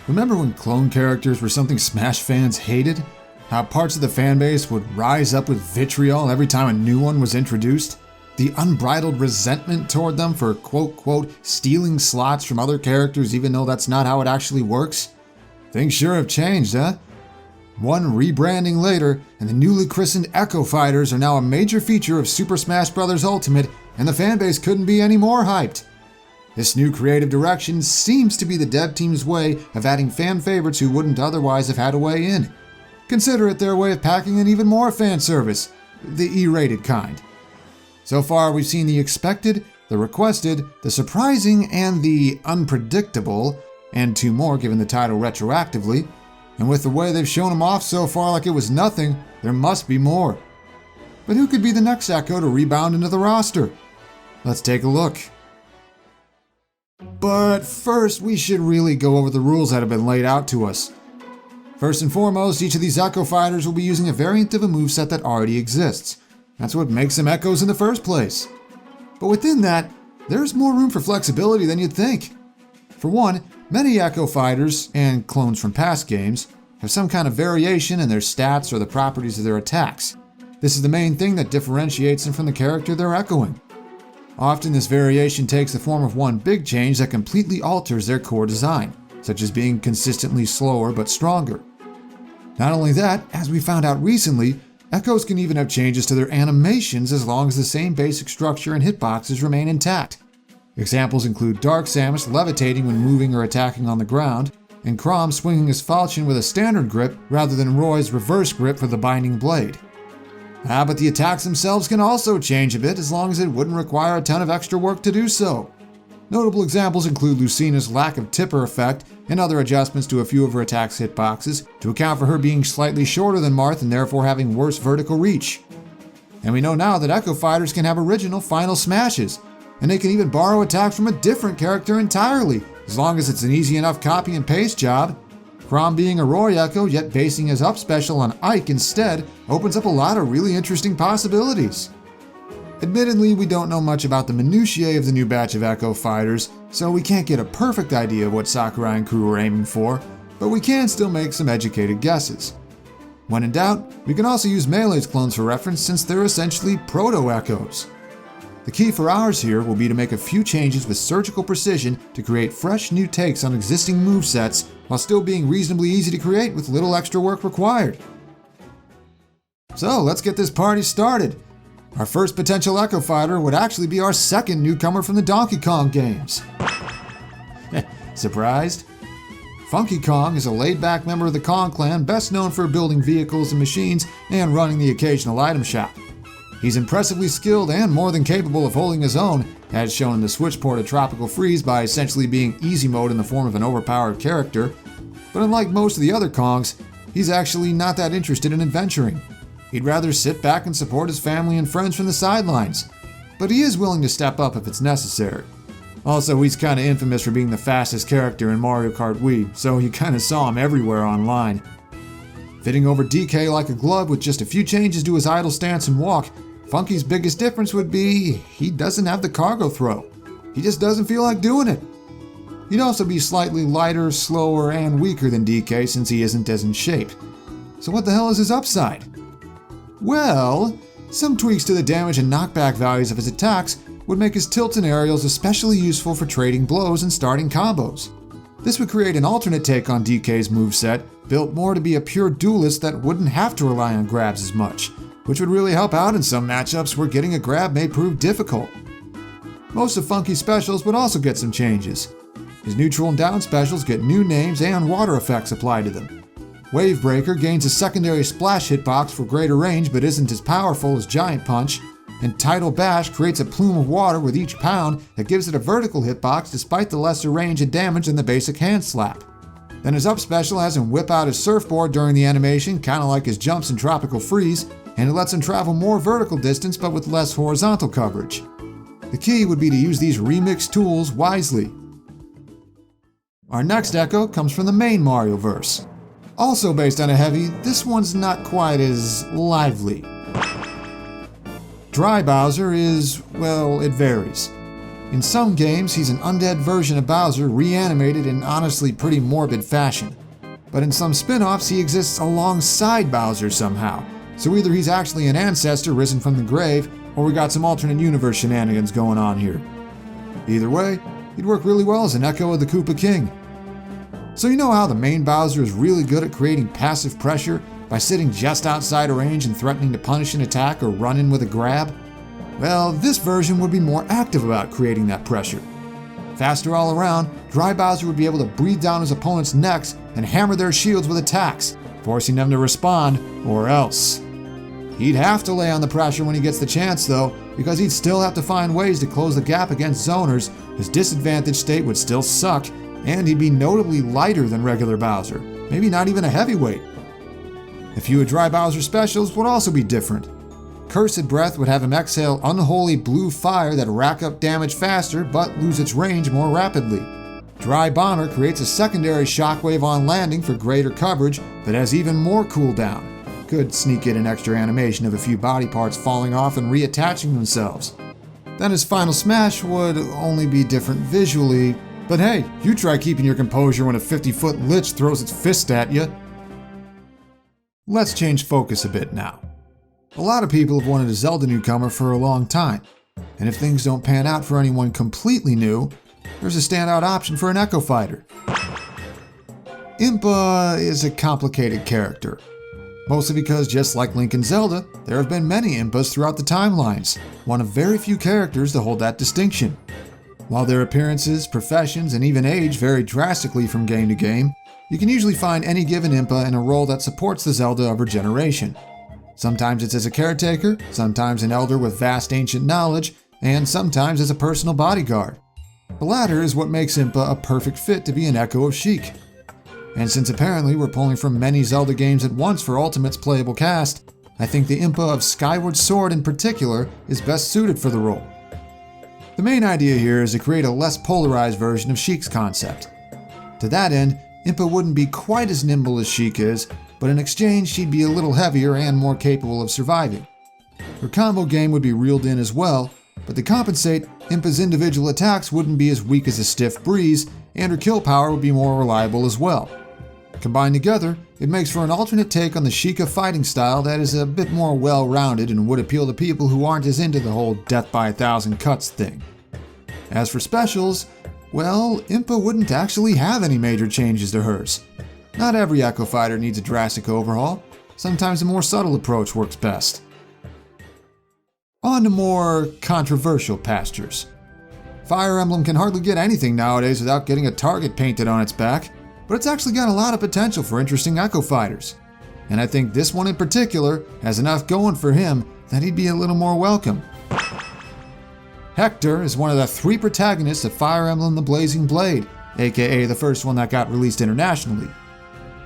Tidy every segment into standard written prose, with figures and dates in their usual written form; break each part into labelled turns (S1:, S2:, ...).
S1: Remember when clone characters were something Smash fans hated? How parts of the fanbase would rise up with vitriol every time a new one was introduced? The unbridled resentment toward them for quote-quote stealing slots from other characters even though that's not how it actually works? Things sure have changed, huh? One rebranding later, and the newly christened Echo Fighters are now a major feature of Super Smash Bros. Ultimate, and the fanbase couldn't be any more hyped. This new creative direction seems to be the dev team's way of adding fan favorites who wouldn't otherwise have had a way in. Consider it their way of packing in even more fan service, the E-rated kind. So far, we've seen the expected, the requested, the surprising, and the unpredictable, and 2 more given the title retroactively. And with the way they've shown them off so far like it was nothing, there must be more. But who could be the next Echo to rebound into the roster? Let's take a look. But first, we should really go over the rules that have been laid out to us. First and foremost, each of these Echo Fighters will be using a variant of a moveset that already exists. That's what makes them Echoes in the first place. But within that, there's more room for flexibility than you'd think. For one, many Echo Fighters, and clones from past games, have some kind of variation in their stats or the properties of their attacks. This is the main thing that differentiates them from the character they're echoing. Often this variation takes the form of one big change that completely alters their core design, such as being consistently slower but stronger. Not only that, as we found out recently, Echoes can even have changes to their animations as long as the same basic structure and hitboxes remain intact. Examples include Dark Samus levitating when moving or attacking on the ground, and Chrom swinging his falchion with a standard grip rather than Roy's reverse grip for the binding blade. But the attacks themselves can also change a bit as long as it wouldn't require a ton of extra work to do so. Notable examples include Lucina's lack of tipper effect and other adjustments to a few of her attacks' hitboxes to account for her being slightly shorter than Marth and therefore having worse vertical reach. And we know now that Echo Fighters can have original final smashes, and they can even borrow attacks from a different character entirely, as long as it's an easy enough copy and paste job. Chrom being a Roy Echo yet basing his up special on Ike instead opens up a lot of really interesting possibilities. Admittedly, we don't know much about the minutiae of the new batch of Echo Fighters, so we can't get a perfect idea of what Sakurai and crew are aiming for, but we can still make some educated guesses. When in doubt, we can also use Melee's clones for reference since they're essentially proto-Echoes. The key for ours here will be to make a few changes with surgical precision to create fresh new takes on existing movesets while still being reasonably easy to create with little extra work required. So let's get this party started. Our first potential Echo Fighter would actually be our second newcomer from the Donkey Kong games. Surprised? Funky Kong is a laid-back member of the Kong clan best known for building vehicles and machines and running the occasional item shop. He's impressively skilled and more than capable of holding his own, as shown in the Switch port of Tropical Freeze by essentially being easy mode in the form of an overpowered character. But unlike most of the other Kongs, he's actually not that interested in adventuring. He'd rather sit back and support his family and friends from the sidelines, but he is willing to step up if it's necessary. Also, he's kinda infamous for being the fastest character in Mario Kart Wii, so you kinda saw him everywhere online. Fitting over DK like a glove with just a few changes to his idle stance and walk, Funky's biggest difference would be he doesn't have the cargo throw. He just doesn't feel like doing it. He'd also be slightly lighter, slower, and weaker than DK since he isn't as in shape. So what the hell is his upside? Well, some tweaks to the damage and knockback values of his attacks would make his tilts and aerials especially useful for trading blows and starting combos. This would create an alternate take on DK's moveset, built more to be a pure duelist that wouldn't have to rely on grabs as much, which would really help out in some matchups where getting a grab may prove difficult. Most of Funky's specials would also get some changes. His neutral and down specials get new names and water effects applied to them. Wave Breaker gains a secondary splash hitbox for greater range but isn't as powerful as Giant Punch, and Tidal Bash creates a plume of water with each pound that gives it a vertical hitbox despite the lesser range and damage than the basic hand slap. Then his up special has him whip out his surfboard during the animation, kinda like his jumps in Tropical Freeze, and it lets him travel more vertical distance but with less horizontal coverage. The key would be to use these remixed tools wisely. Our next Echo comes from the main Mario-verse. Also based on a heavy, this one's not quite as lively. Dry Bowser is, well, it varies. In some games, he's an undead version of Bowser reanimated in honestly pretty morbid fashion. But in some spin-offs, he exists alongside Bowser somehow. So either he's actually an ancestor risen from the grave, or we got some alternate universe shenanigans going on here. Either way, he'd work really well as an echo of the Koopa King. So you know how the main Bowser is really good at creating passive pressure by sitting just outside a range and threatening to punish an attack or run in with a grab? Well, this version would be more active about creating that pressure. Faster all around, Dry Bowser would be able to breathe down his opponent's necks and hammer their shields with attacks, forcing them to respond, or else. He'd have to lay on the pressure when he gets the chance though, because he'd still have to find ways to close the gap against zoners, his disadvantaged state would still suck, and he'd be notably lighter than regular Bowser, maybe not even a heavyweight. A few of Dry Bowser's specials would also be different. Cursed Breath would have him exhale unholy blue fire that rack up damage faster but lose its range more rapidly. Dry Bomber creates a secondary shockwave on landing for greater coverage but has even more cooldown. Could sneak in an extra animation of a few body parts falling off and reattaching themselves. Then his final smash would only be different visually, but hey, you try keeping your composure when a 50-foot lich throws its fist at you. Let's change focus a bit now. A lot of people have wanted a Zelda newcomer for a long time, and if things don't pan out for anyone completely new, there's a standout option for an Echo Fighter. Impa is a complicated character, mostly because just like Link and Zelda, there have been many Impas throughout the timelines, one of very few characters to hold that distinction. While their appearances, professions, and even age vary drastically from game to game, you can usually find any given Impa in a role that supports the Zelda of her generation. Sometimes it's as a caretaker, sometimes an elder with vast ancient knowledge, and sometimes as a personal bodyguard. The latter is what makes Impa a perfect fit to be an echo of Sheik. And since apparently we're pulling from many Zelda games at once for Ultimate's playable cast, I think the Impa of Skyward Sword in particular is best suited for the role. The main idea here is to create a less polarized version of Sheik's concept. To that end, Impa wouldn't be quite as nimble as Sheik is, but in exchange she'd be a little heavier and more capable of surviving. Her combo game would be reeled in as well, but to compensate, Impa's individual attacks wouldn't be as weak as a stiff breeze, and her kill power would be more reliable as well. Combined together, it makes for an alternate take on the Sheikah fighting style that is a bit more well-rounded and would appeal to people who aren't as into the whole death by 1,000 cuts thing. As for specials, well, Impa wouldn't actually have any major changes to hers. Not every Echo Fighter needs a drastic overhaul. Sometimes a more subtle approach works best. On to more controversial pastures. Fire Emblem can hardly get anything nowadays without getting a target painted on its back, but it's actually got a lot of potential for interesting Echo Fighters. And I think this one in particular has enough going for him that he'd be a little more welcome. Hector is one of the 3 protagonists of Fire Emblem the Blazing Blade, aka the first one that got released internationally.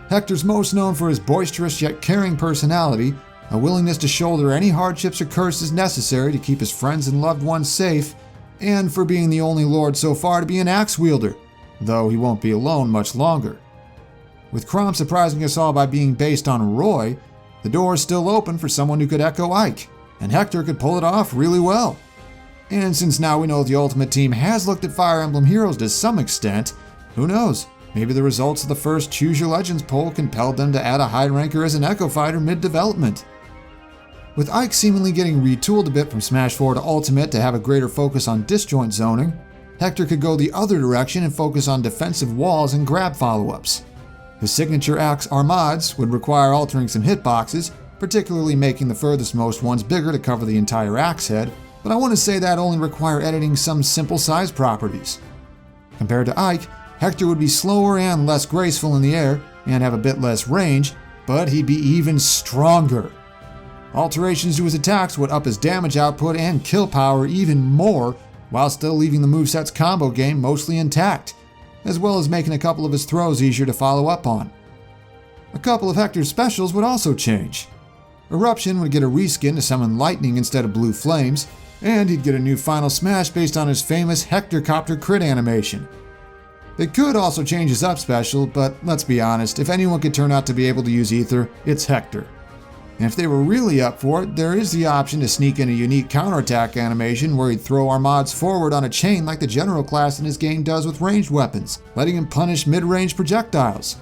S1: Hector's most known for his boisterous yet caring personality, a willingness to shoulder any hardships or curses necessary to keep his friends and loved ones safe, and for being the only lord so far to be an axe wielder, though he won't be alone much longer. With Chrom surprising us all by being based on Roy, the door is still open for someone who could echo Ike, and Hector could pull it off really well. And since now we know the Ultimate Team has looked at Fire Emblem Heroes to some extent, who knows? Maybe the results of the first Choose Your Legends poll compelled them to add a high ranker as an Echo Fighter mid-development. With Ike seemingly getting retooled a bit from Smash 4 to Ultimate to have a greater focus on disjoint zoning, Hector could go the other direction and focus on defensive walls and grab follow-ups. His signature axe Armades would require altering some hitboxes, particularly making the furthest most ones bigger to cover the entire axe head, but I want to say that only require editing some simple size properties. Compared to Ike, Hector would be slower and less graceful in the air, and have a bit less range, but he'd be even stronger. Alterations to his attacks would up his damage output and kill power even more, while still leaving the moveset's combo game mostly intact, as well as making a couple of his throws easier to follow up on. A couple of Hector's specials would also change. Eruption would get a reskin to summon lightning instead of blue flames, and he'd get a new final smash based on his famous Hectorcopter crit animation. They could also change his up special, but let's be honest, if anyone could turn out to be able to use Ether, it's Hector. And if they were really up for it, there is the option to sneak in a unique counterattack animation where he'd throw our mods forward on a chain like the general class in his game does with ranged weapons, letting him punish mid-range projectiles.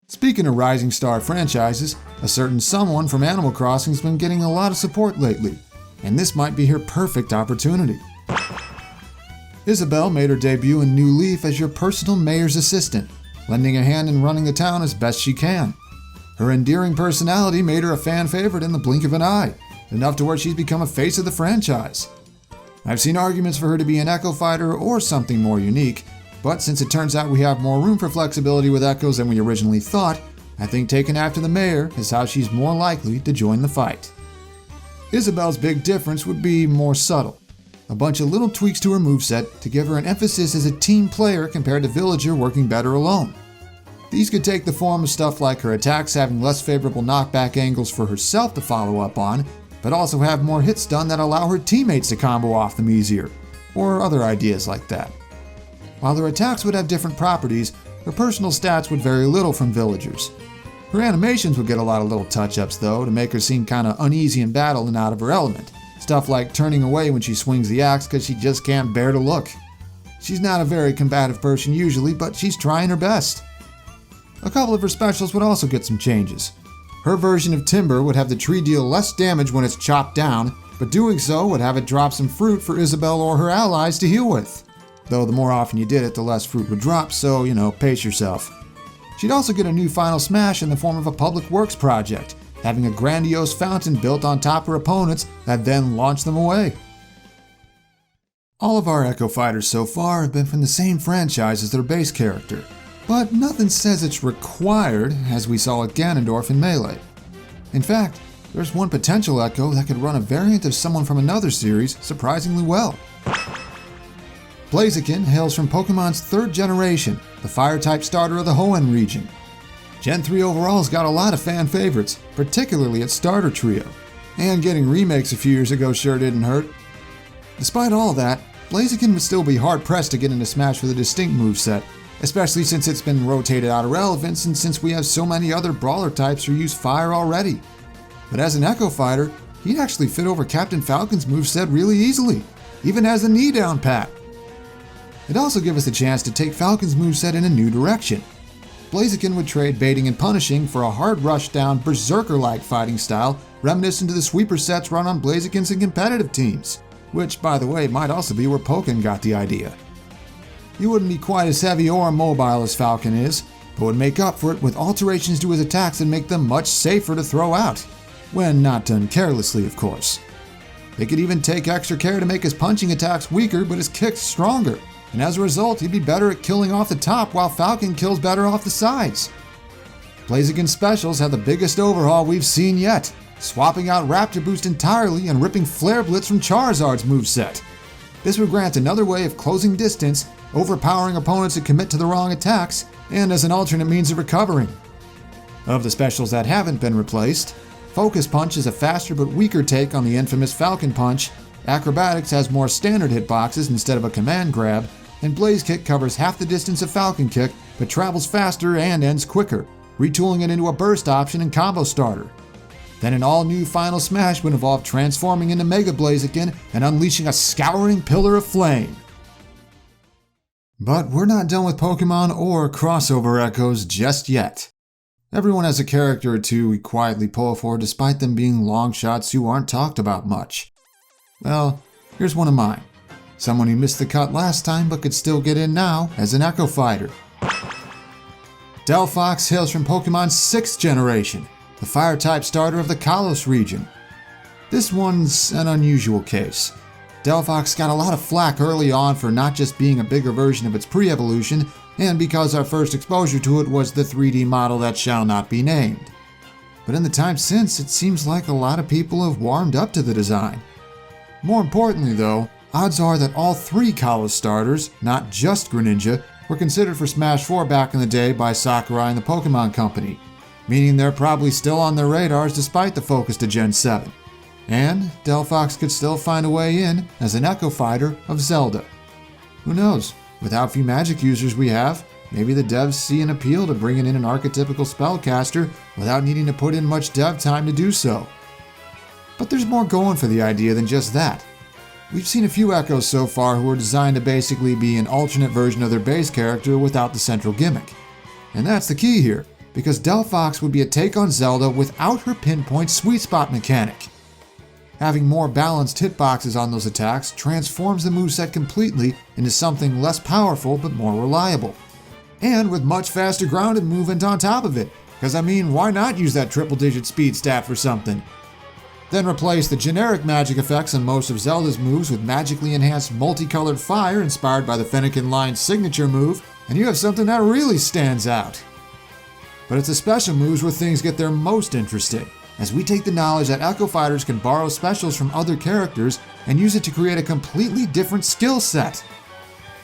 S1: Speaking of Rising Star franchises, a certain someone from Animal Crossing has been getting a lot of support lately, and this might be her perfect opportunity. Isabelle made her debut in New Leaf as your personal mayor's assistant, lending a hand in running the town as best she can. Her endearing personality made her a fan favorite in the blink of an eye, enough to where she's become a face of the franchise. I've seen arguments for her to be an Echo Fighter or something more unique, but since it turns out we have more room for flexibility with Echoes than we originally thought, I think taking after the mayor is how she's more likely to join the fight. Isabelle's big difference would be more subtle. A bunch of little tweaks to her moveset to give her an emphasis as a team player compared to Villager working better alone. These could take the form of stuff like her attacks having less favorable knockback angles for herself to follow up on, but also have more hits done that allow her teammates to combo off them easier, or other ideas like that. While her attacks would have different properties, her personal stats would vary little from Villager's. Her animations would get a lot of little touch-ups though, to make her seem kinda uneasy in battle and out of her element. Stuff like turning away when she swings the axe because she just can't bear to look. She's not a very combative person usually, but she's trying her best. A couple of her specials would also get some changes. Her version of Timber would have the tree deal less damage when it's chopped down, but doing so would have it drop some fruit for Isabelle or her allies to heal with. Though the more often you did it, the less fruit would drop, so, pace yourself. She'd also get a new final smash in the form of a public works project, having a grandiose fountain built on top of her opponents that then launch them away. All of our Echo Fighters so far have been from the same franchise as their base character, but nothing says it's required, as we saw at Ganondorf in Melee. In fact, there's one potential Echo that could run a variant of someone from another series surprisingly well. Blaziken hails from Pokemon's 3rd generation, the Fire-type starter of the Hoenn region. Gen 3 overall's got a lot of fan favorites, particularly its starter trio, and getting remakes a few years ago sure didn't hurt. Despite all that, Blaziken would still be hard-pressed to get into Smash with a distinct moveset, especially since it's been rotated out of relevance and since we have so many other brawler types who use fire already. But as an Echo Fighter, he'd actually fit over Captain Falcon's moveset really easily, even as a knee down pat. It'd also give us a chance to take Falcon's moveset in a new direction. Blaziken would trade baiting and punishing for a hard rush down berserker-like fighting style reminiscent to the sweeper sets run on Blazikens in competitive teams, which by the way might also be where Pokken got the idea. He wouldn't be quite as heavy or mobile as Falcon is, but would make up for it with alterations to his attacks and make them much safer to throw out, when not done carelessly of course. They could even take extra care to make his punching attacks weaker but his kicks stronger, and as a result he'd be better at killing off the top while Falcon kills better off the sides. Blaziken's specials have the biggest overhaul we've seen yet, swapping out Raptor Boost entirely and ripping Flare Blitz from Charizard's moveset. This would grant another way of closing distance, overpowering opponents who commit to the wrong attacks, and as an alternate means of recovering. Of the specials that haven't been replaced, Focus Punch is a faster but weaker take on the infamous Falcon Punch, Acrobatics has more standard hitboxes instead of a command grab, and Blaze Kick covers half the distance of Falcon Kick but travels faster and ends quicker, retooling it into a burst option and combo starter. Then an all-new Final Smash would involve transforming into Mega Blaziken and unleashing a scouring pillar of flame. But we're not done with Pokemon or crossover Echoes just yet. Everyone has a character or two we quietly pull for despite them being long shots who aren't talked about much. Well, here's one of mine. Someone who missed the cut last time but could still get in now as an Echo Fighter. Delphox hails from Pokemon's 6th generation, the Fire-type starter of the Kalos region. This one's an unusual case. Delphox got a lot of flack early on for not just being a bigger version of its pre-evolution, and because our first exposure to it was the 3D model that shall not be named. But in the time since, it seems like a lot of people have warmed up to the design. More importantly though, odds are that all 3 Kalos starters, not just Greninja, were considered for Smash 4 back in the day by Sakurai and the Pokemon Company, meaning they're probably still on their radars despite the focus to Gen 7. And Delphox could still find a way in as an Echo Fighter of Zelda. Who knows, with how few Magic users we have, maybe the devs see an appeal to bringing in an archetypical spellcaster without needing to put in much dev time to do so. But there's more going for the idea than just that. We've seen a few Echoes so far who are designed to basically be an alternate version of their base character without the central gimmick. And that's the key here, because Delphox would be a take on Zelda without her pinpoint sweet spot mechanic. Having more balanced hitboxes on those attacks transforms the moveset completely into something less powerful but more reliable. And with much faster grounded movement on top of it, because why not use that triple-digit speed stat for something? Then replace the generic magic effects on most of Zelda's moves with magically enhanced multicolored fire inspired by the Fennekin line's signature move, and you have something that really stands out. But it's the special moves where things get their most interesting, as we take the knowledge that Echo Fighters can borrow specials from other characters and use it to create a completely different skill set.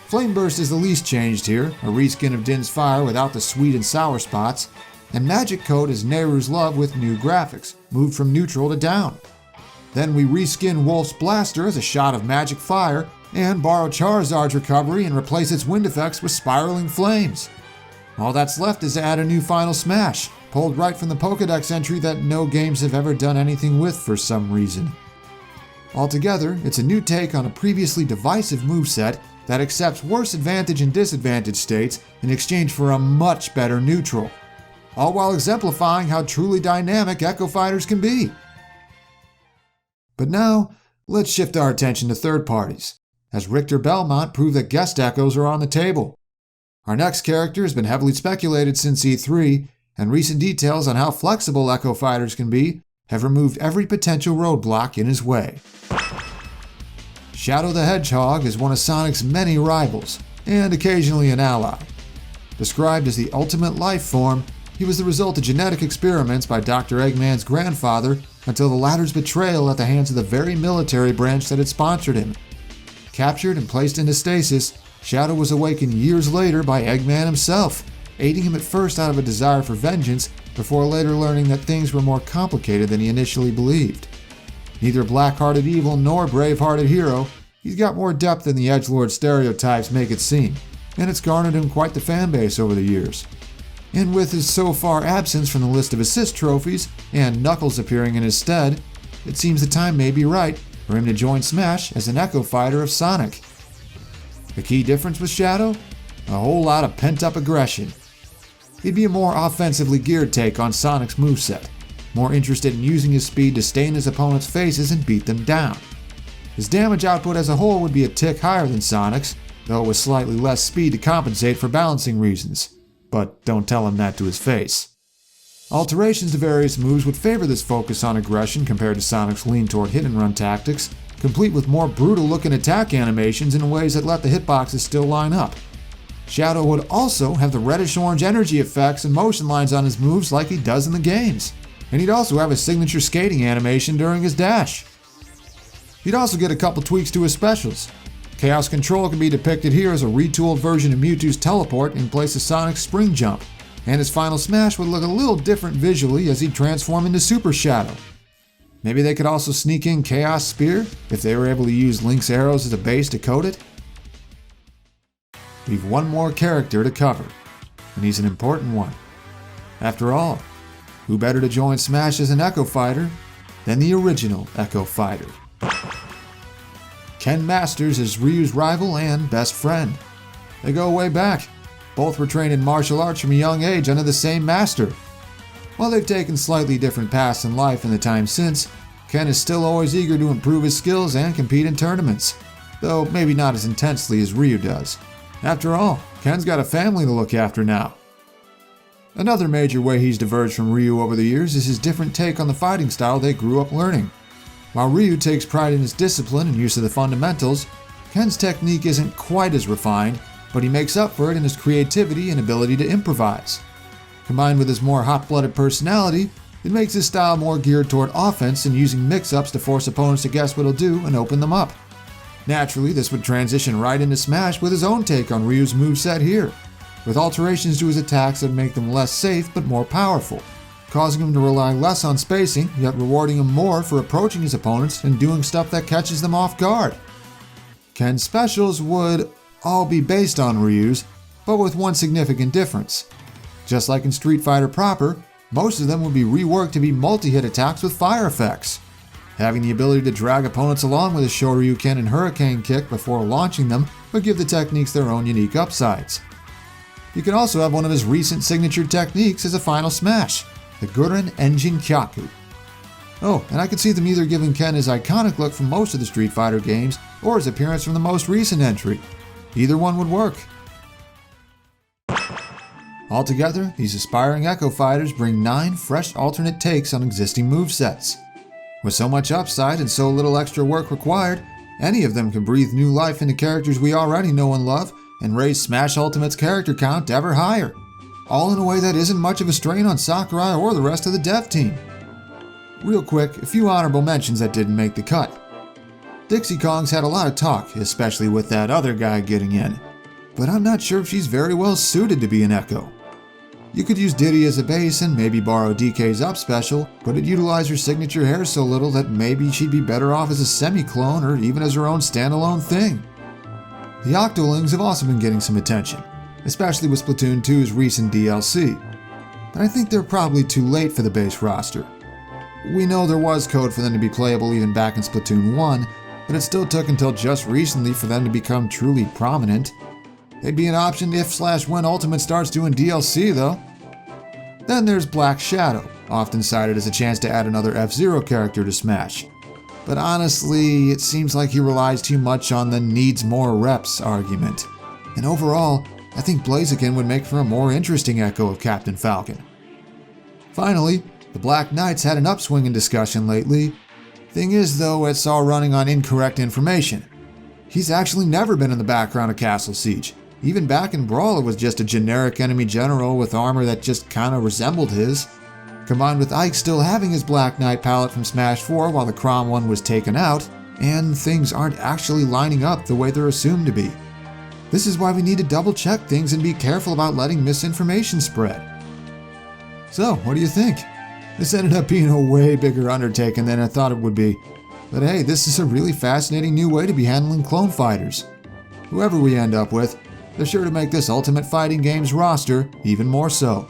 S1: Flame Burst is the least changed here, a reskin of Din's Fire without the sweet and sour spots, and Magic Coat is Nehru's Love with new graphics, moved from neutral to down. Then we reskin Wolf's Blaster as a shot of magic fire, and borrow Charizard's recovery and replace its wind effects with spiraling flames. All that's left is to add a new Final Smash, pulled right from the Pokédex entry that no games have ever done anything with for some reason. Altogether, it's a new take on a previously divisive moveset that accepts worse advantage and disadvantage states in exchange for a much better neutral, all while exemplifying how truly dynamic Echo Fighters can be. But now, let's shift our attention to third parties, as Richter Belmont proved that guest Echoes are on the table. Our next character has been heavily speculated since E3, and recent details on how flexible Echo Fighters can be have removed every potential roadblock in his way. Shadow the Hedgehog is one of Sonic's many rivals, and occasionally an ally. Described as the ultimate life form, he was the result of genetic experiments by Dr. Eggman's grandfather until the latter's betrayal at the hands of the very military branch that had sponsored him. Captured and placed into stasis, Shadow was awakened years later by Eggman himself, aiding him at first out of a desire for vengeance, before later learning that things were more complicated than he initially believed. Neither black-hearted evil nor brave-hearted hero, he's got more depth than the edgelord stereotypes make it seem, and it's garnered him quite the fanbase over the years. And with his so far absence from the list of assist trophies, and Knuckles appearing in his stead, it seems the time may be right for him to join Smash as an Echo Fighter of Sonic. The key difference with Shadow? A whole lot of pent-up aggression. He'd be a more offensively geared take on Sonic's moveset, more interested in using his speed to stain his opponent's faces and beat them down. His damage output as a whole would be a tick higher than Sonic's, though with slightly less speed to compensate for balancing reasons. But don't tell him that to his face. Alterations to various moves would favor this focus on aggression compared to Sonic's lean toward hit-and-run tactics, complete with more brutal-looking attack animations in ways that let the hitboxes still line up. Shadow would also have the reddish-orange energy effects and motion lines on his moves like he does in the games, and he'd also have a signature skating animation during his dash. He'd also get a couple tweaks to his specials. Chaos Control can be depicted here as a retooled version of Mewtwo's teleport in place of Sonic's spring jump, and his Final Smash would look a little different visually as he'd transform into Super Shadow. Maybe they could also sneak in Chaos Spear if they were able to use Link's arrows as a base to coat it. We've one more character to cover, and he's an important one. After all, who better to join Smash as an Echo Fighter than the original Echo Fighter? Ken Masters is Ryu's rival and best friend. They go way back. Both were trained in martial arts from a young age under the same master. While they've taken slightly different paths in life in the time since, Ken is still always eager to improve his skills and compete in tournaments, though maybe not as intensely as Ryu does. After all, Ken's got a family to look after now. Another major way he's diverged from Ryu over the years is his different take on the fighting style they grew up learning. While Ryu takes pride in his discipline and use of the fundamentals, Ken's technique isn't quite as refined, but he makes up for it in his creativity and ability to improvise. Combined with his more hot-blooded personality, it makes his style more geared toward offense and using mix-ups to force opponents to guess what he'll do and open them up. Naturally, this would transition right into Smash with his own take on Ryu's moveset here, with alterations to his attacks that make them less safe but more powerful, causing him to rely less on spacing, yet rewarding him more for approaching his opponents and doing stuff that catches them off guard. Ken's specials would all be based on Ryu's, but with one significant difference. Just like in Street Fighter proper, most of them would be reworked to be multi-hit attacks with fire effects. Having the ability to drag opponents along with a Shoryuken and Hurricane Kick before launching them would give the techniques their own unique upsides. You can also have one of his recent signature techniques as a final smash, the Gurren Engine Kyaku. Oh, and I could see them either giving Ken his iconic look from most of the Street Fighter games or his appearance from the most recent entry. Either one would work. Altogether, these aspiring Echo Fighters bring 9 fresh alternate takes on existing movesets. With so much upside and so little extra work required, any of them can breathe new life into characters we already know and love and raise Smash Ultimate's character count ever higher, all in a way that isn't much of a strain on Sakurai or the rest of the dev team. Real quick, a few honorable mentions that didn't make the cut. Dixie Kong's had a lot of talk, especially with that other guy getting in, but I'm not sure if she's very well suited to be an Echo. You could use Diddy as a base and maybe borrow DK's up special, but it'd utilize her signature hair so little that maybe she'd be better off as a semi-clone or even as her own standalone thing. The Octolings have also been getting some attention, especially with Splatoon 2's recent DLC, but I think they're probably too late for the base roster. We know there was code for them to be playable even back in Splatoon 1, but it still took until just recently for them to become truly prominent. They'd be an option if/when Ultimate starts doing DLC though. Then there's Black Shadow, often cited as a chance to add another F-Zero character to Smash. But honestly, it seems like he relies too much on the needs more reps argument. And overall, I think Blaziken would make for a more interesting echo of Captain Falcon. Finally, the Black Knights had an upswing in discussion lately. Thing is though, it's all running on incorrect information. He's actually never been in the background of Castle Siege. Even back in Brawl, it was just a generic enemy general with armor that just kinda resembled his. Combined with Ike still having his Black Knight palette from Smash 4 while the Chrom one was taken out, and things aren't actually lining up the way they're assumed to be. This is why we need to double check things and be careful about letting misinformation spread. So, what do you think? This ended up being a way bigger undertaking than I thought it would be. But hey, this is a really fascinating new way to be handling clone fighters. Whoever we end up with, they're sure to make this Ultimate Fighting Games roster even more so.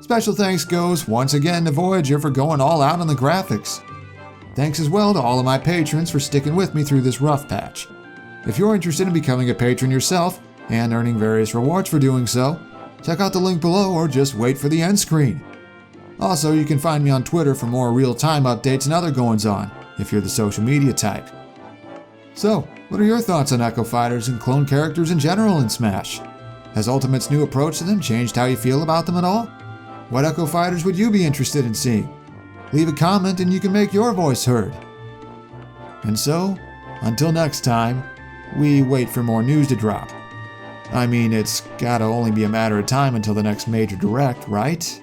S1: Special thanks goes once again to Voyager for going all out on the graphics. Thanks as well to all of my patrons for sticking with me through this rough patch. If you're interested in becoming a patron yourself and earning various rewards for doing so, check out the link below or just wait for the end screen. Also, you can find me on Twitter for more real-time updates and other goings-on, if you're the social media type. So, what are your thoughts on Echo Fighters and clone characters in general in Smash? Has Ultimate's new approach to them changed how you feel about them at all? What Echo Fighters would you be interested in seeing? Leave a comment and you can make your voice heard. And so, until next time, we wait for more news to drop. I mean, it's gotta only be a matter of time until the next major direct, right?